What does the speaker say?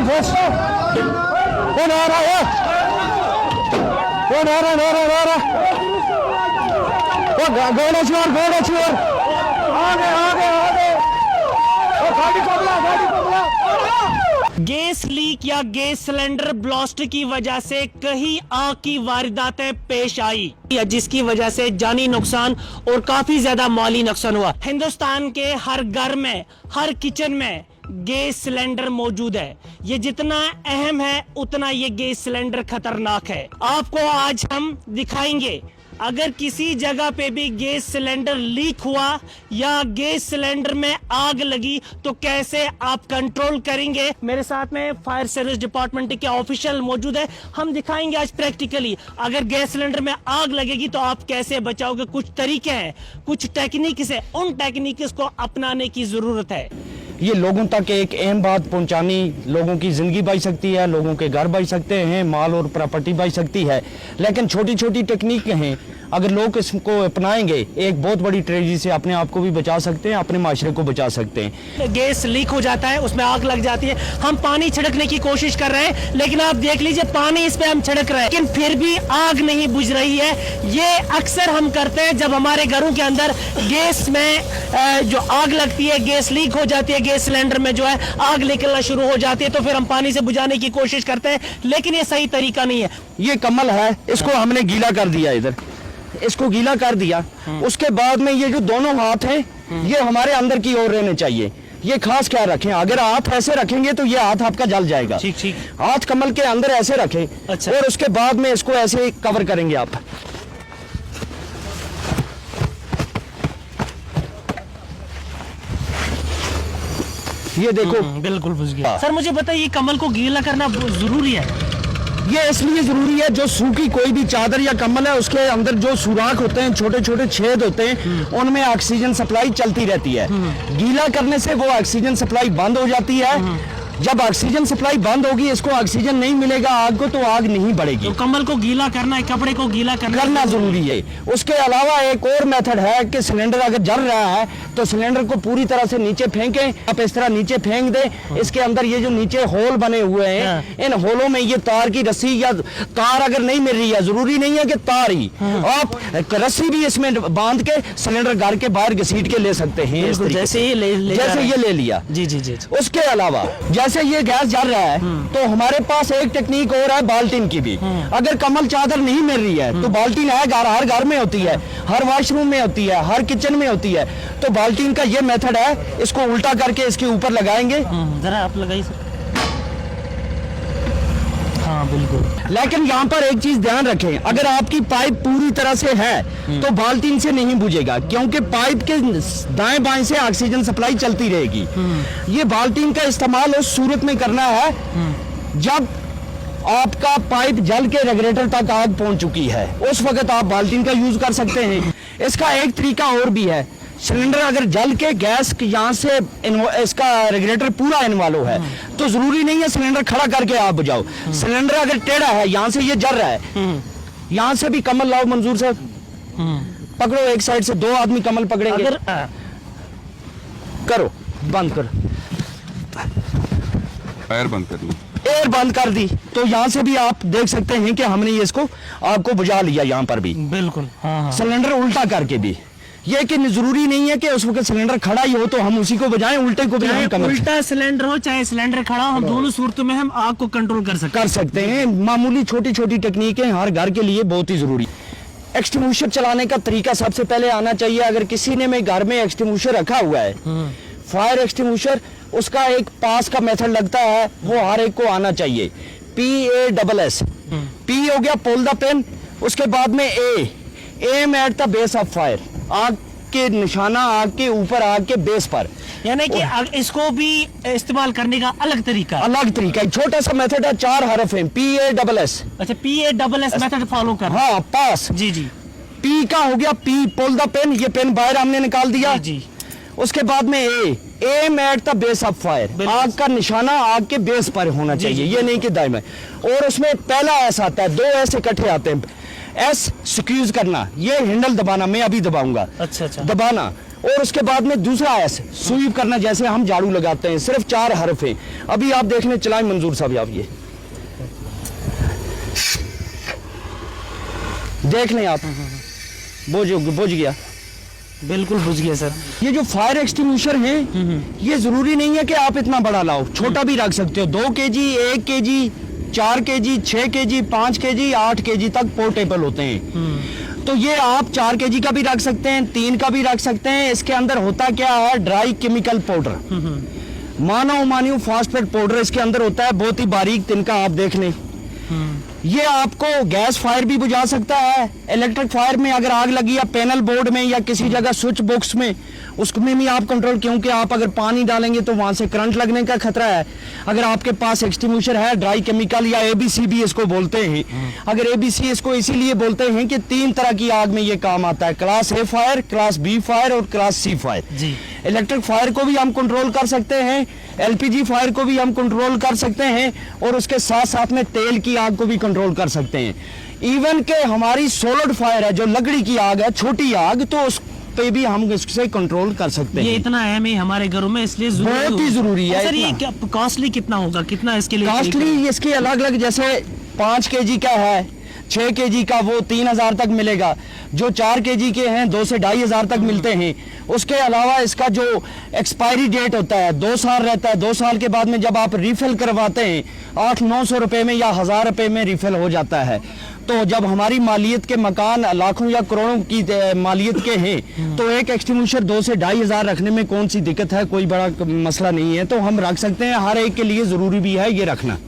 बस कौन आ रहा है? कौन आ रहा है? गाड़ी छोड़ आगे गाड़ी पकड़ा। गैस लीक या गैस सिलेंडर ब्लास्ट की वजह से कई आग की वारदातें पेश आई, जिसकी वजह से जानी नुकसान और काफी ज्यादा माली नुकसान हुआ। हिंदुस्तान के हर घर में, हर किचन में गैस सिलेंडर मौजूद है। ये जितना अहम है उतना ये गैस सिलेंडर खतरनाक है। आपको आज हम दिखाएंगे, अगर किसी जगह पे भी गैस सिलेंडर लीक हुआ या गैस सिलेंडर में आग लगी तो कैसे आप कंट्रोल करेंगे। मेरे साथ में फायर सर्विस डिपार्टमेंट के ऑफिशियल मौजूद है। हम दिखाएंगे आज प्रैक्टिकली अगर गैस सिलेंडर में आग लगेगी तो आप कैसे बचाओगे। कुछ तरीके हैं, कुछ टेक्निक्स है, उन टेक्निक्स को अपनाने की जरूरत है। ये लोगों तक एक अहम बात पहुंचानी, लोगों की जिंदगी बच सकती है, लोगों के घर बच सकते हैं, माल और प्रॉपर्टी बच सकती है। लेकिन छोटी छोटी टेक्निक हैं, अगर लोग इसको अपनाएंगे एक बहुत बड़ी ट्रेजेडी से अपने आप को भी बचा सकते हैं, अपने माशरे को बचा सकते हैं। गैस लीक हो जाता है, उसमें आग लग जाती है, हम पानी छिड़कने की कोशिश कर रहे हैं, लेकिन आप देख लीजिए पानी इस पे हम छिड़क रहे हैं लेकिन फिर भी आग नहीं बुझ रही है। ये अक्सर हम करते हैं जब हमारे घरों के अंदर गैस में जो आग लगती है, गैस लीक हो जाती है, गैस सिलेंडर में जो है आग निकलना शुरू हो जाती है, तो फिर हम पानी से बुझाने की कोशिश करते हैं, लेकिन ये सही तरीका नहीं है। ये कमल है, इसको हमने गीला कर दिया, इधर इसको गीला कर दिया। उसके बाद में ये जो दोनों हाथ हैं ये हमारे अंदर की ओर रहने चाहिए। ये खास ख्याल रखें, अगर हाथ ऐसे रखेंगे तो ये हाथ आपका जल जाएगा। ठीक। हाथ कमल के अंदर ऐसे रखें। अच्छा। और उसके बाद में इसको ऐसे कवर करेंगे आप। ये देखो बिल्कुल बुझ गया। सर मुझे बताइए, कमल को गीला करना जरूरी है? ये इसलिए जरूरी है, जो सूखी कोई भी चादर या कम्बल है उसके अंदर जो सुराख होते हैं, छोटे छोटे छेद होते हैं, उनमें ऑक्सीजन सप्लाई चलती रहती है। गीला करने से वो ऑक्सीजन सप्लाई बंद हो जाती है। जब ऑक्सीजन सप्लाई बंद होगी, इसको ऑक्सीजन नहीं मिलेगा आग को, तो आग नहीं बढ़ेगी। तो कम्बल को गीला करना है, कपड़े को गीला करना जरूरी है। उसके अलावा एक और मेथड है कि सिलेंडर अगर जल रहा है तो सिलेंडर को पूरी तरह से नीचे फेंकें। आप इस तरह नीचे फेंक दें, इसके अंदर ये जो नीचे होल बने हुए हैं, इन होलों में ये तार की रस्सी या तार अगर नहीं मिल रही है, जरूरी नहीं है कि तार ही, आप रस्सी भी इसमें बांध के सिलेंडर घर के बाहर घसीट के ले सकते हैं, जैसे ये ले लिया। जी। उसके अलावा जैसे ये गैस जल रहा है तो हमारे पास एक टेक्निक और है बाल्टीन की भी। अगर कमल चादर नहीं मिल रही है तो बाल्टीन है, हर घर में होती है, हर वॉशरूम में होती है, हर किचन में होती है। तो बाल्टीन का ये मेथड है, इसको उल्टा करके इसके ऊपर लगाएंगे। जरा आप लगाइए सर। हाँ बिल्कुल। लेकिन यहाँ पर एक चीज ध्यान रखें, अगर आपकी पाइप पूरी तरह से है तो बाल्टीन से नहीं बुझेगा, क्योंकि पाइप के दाएं बाएं से ऑक्सीजन सप्लाई चलती रहेगी। ये बाल्टीन का इस्तेमाल उस सूरत में करना है जब आपका पाइप जल के रेगुलेटर तक आग पहुंच चुकी है, उस वक्त आप बाल्टीन का यूज कर सकते हैं। इसका एक तरीका और भी है, सिलेंडर अगर जल के गैस यहाँ से इसका रेगुलेटर पूरा इन्वॉल्व है तो जरूरी नहीं है सिलेंडर खड़ा करके आप बुझाओ। सिलेंडर अगर टेढ़ा है, यहाँ से ये जल रहा है, यहाँ से भी कमल लाओ मंजूर साहब, पकड़ो एक साइड से, दो आदमी कमल पकड़ेंगे। करो, बंद करो, एयर बंद कर दी, एयर बंद कर दी, तो यहाँ से भी आप देख सकते हैं कि हमने ये इसको आपको बुझा लिया। यहाँ पर भी बिल्कुल सिलेंडर उल्टा करके भी, ये कि जरूरी नहीं है कि उस वक्त सिलेंडर खड़ा ही हो तो हम उसी को बजाएं, उल्टे को भी हम उल्टा सिलेंडर हो चाहे सिलेंडर खड़ा हो, हम दोनों सूरतों में हम आग को कंट्रोल कर सकते हैं। मामूली छोटी छोटी टेक्निकें हर घर के लिए बहुत ही जरूरी। एक्सटिंग्विशर चलाने का तरीका सबसे पहले आना चाहिए। अगर किसी ने घर में एक्सटिंग्विशर रखा हुआ है, फायर एक्सटिंग्विशर, उसका एक पास का मेथड लगता है, वो हर एक को आना चाहिए। PASS, P हो गया पुल द पिन, उसके बाद में aim at the base of fire, आग के निशाना आग के ऊपर, आग के बेस पर, यानी कि इसको भी इस्तेमाल करने का अलग तरीका है। छोटा सा मेथड है, 4 हरफ है, PASS। अच्छा, PASS मेथड फॉलो कर। हाँ, पास। जी। P का हो गया P पुल द पिन, ये पिन बाहर हमने निकाल दिया। जी। उसके बाद में aim at the base of fire, आग का निशाना आग के बेस पर होना चाहिए, ये नहीं कि दाएं में। और उसमें पहला एस आता है, 2 एस इकट्ठे आते हैं। एस स्क्यूज करना, ये हैंडल दबाना, मैं अभी दबाऊंगा। अच्छा। दबाना, और उसके बाद में दूसरा एस, स्वीप करना, जैसे हम झाड़ू लगाते हैं। सिर्फ 4 हर्फ हैं। अभी आप देख लें, चलाएं मंजूर साहब, आप ये देख लें आप। बुझ गया, बिल्कुल बुझ गया सर। ये जो फायर एक्सटिंग्विशर है, ये जरूरी नहीं है कि आप इतना बड़ा लाओ, छोटा भी रख सकते हो। 2 kg, 1 kg, 4 kg, 6 kg, 5 kg, 8 kg तक पोर्टेबल होते हैं। तो ये आप 4 kg का भी रख सकते हैं, 3 का भी रख सकते हैं। इसके अंदर होता क्या है, ड्राई केमिकल पाउडर, मानो फॉस्फेट पाउडर इसके अंदर होता है, बहुत ही बारीक तिनका, आप देख लें। ये आपको गैस फायर भी बुझा सकता है। इलेक्ट्रिक फायर में अगर आग लगी या पैनल बोर्ड में या किसी जगह स्विच बॉक्स में, उसमें भी आप कंट्रोल, क्योंकि आप अगर पानी डालेंगे तो वहां से करंट लगने का खतरा है। अगर आपके पास एक्सटिंग्विशर है, ड्राई केमिकल या एबीसी भी इसको बोलते हैं। अगर एबीसी इसको इसीलिए बोलते हैं कि 3 तरह की आग में ये काम आता है, class A fire, class B fire और क्लास सी फायर। जी। इलेक्ट्रिक फायर को भी हम कंट्रोल कर सकते हैं, एलपीजी फायर को भी हम कंट्रोल कर सकते हैं, और उसके साथ साथ में तेल की आग को भी कंट्रोल कर सकते हैं। इवन के हमारी सॉलिड फायर है, जो लकड़ी की आग है, छोटी आग, तो उस पे भी हम इससे कंट्रोल कर सकते हैं। ये इतना अहम है हमारे घरों में, इसलिए बहुत ही जरूरी है। सर ये कॉस्टली कितना होगा, कितना इसके लिए? कॉस्टली इसके अलग अलग, जैसे 5 kg का है, 6 kg का वो 3000 तक मिलेगा। जो 4 kg के हैं 2 से 2500 तक मिलते हैं। उसके अलावा इसका जो एक्सपायरी डेट होता है 2 साल रहता है। 2 साल के बाद में जब आप रिफिल करवाते हैं 800-900 रुपए में या 1000 रुपए में रिफिल हो जाता है। तो जब हमारी मालियत के मकान लाखों या करोड़ों की मालियत के हैं, तो एक एक्सटिंग्विशर 2 से 2500 रखने में कौन सी दिक्कत है, कोई बड़ा मसला नहीं है। तो हम रख सकते हैं, हर एक के लिए जरूरी भी है ये रखना।